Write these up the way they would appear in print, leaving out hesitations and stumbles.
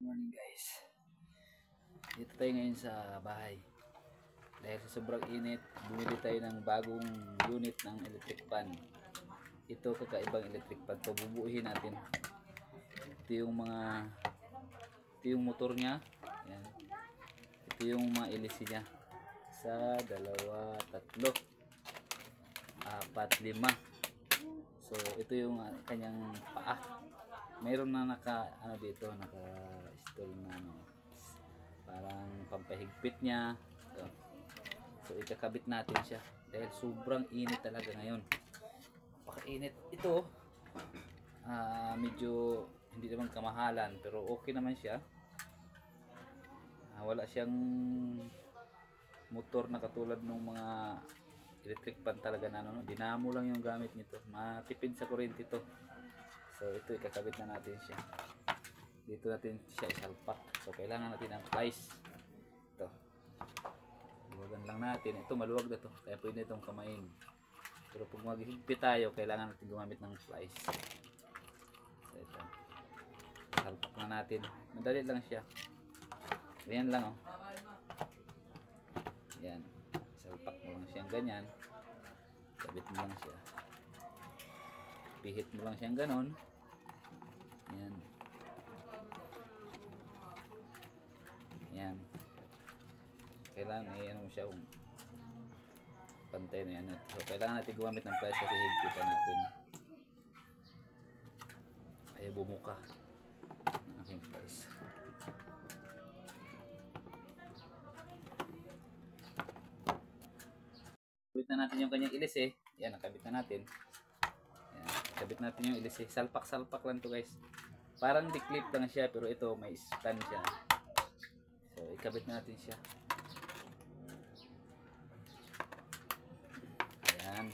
Morning guys. Dito tayo ngayon sa bahay. Dahil sa sobrang init, bumili tayo ng bagong unit ng electric fan. Ito kakaibang electric fan. Ito bubuuhin natin. Ito yung motor niya. Yan. Ito yung mga LC niya. Isa, dalawa, tatlo, apat, lima. So ito yung kanyang paa. Mayroon na naka install na parang pampahigpit niya. So ikakabit natin siya dahil sobrang init talaga ngayon. Napakainit ito. Medyo hindi naman kamahalan pero okay naman siya. Wala siyang motor na katulad ng mga electric fan talaga na dinamo lang yung gamit nito. Matipid sa kuryente ito. So ito ikakabit na natin siya. Dito natin siya isalpak. So kailangan natin ng plies. Ito. Luwagan lang natin. Ito maluwag na to. Kaya pwede itong kamain. Pero pag maghigpit tayo, kailangan natin gumamit ng plies. So ito. Isalpak na natin. Madali lang siya. Ganyan lang oh. Yan. Isalpak mo lang siyang ganyan. Kabit mo lang siya. Pihit mo lang siyang ganon. Yan. Yan. Kailangan ano siya pantay na yan. So kailangan natin gumamit ng plies kasi higpitan natin. Ay bumuka ang aking plies. Kabit na natin yung kanyang ilis eh. Yan, nakabit na natin. Yan, kabit natin yung ilis eh. Salpak-salpak lang to guys. Parang di-clip lang siya pero ito may stand siya. So ikabit natin siya. Ayan.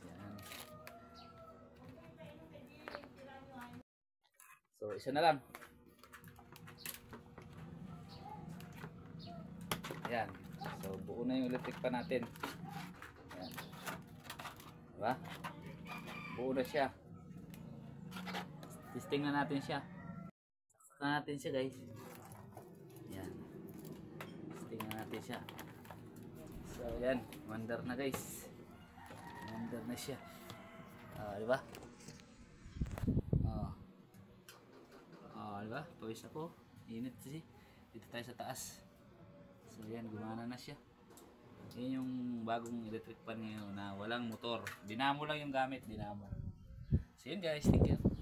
Ayan. So isa na lang. Ayan. So buo na yung electric pan natin. Ayan. Diba? Buo na siya. Testing na natin siya. Saksak na natin siya guys. Ayan. Testing na natin siya. So ayan. Mandar na guys. Mandar na siya. Diba? Diba? Pawis ako. Init kasi. Dito tayo sa taas. So ayan. Gumana na siya. Yan yung bagong electric pan ngayon na walang motor. Dinamo lang yung gamit. Dinamo. So yun guys. Thank you.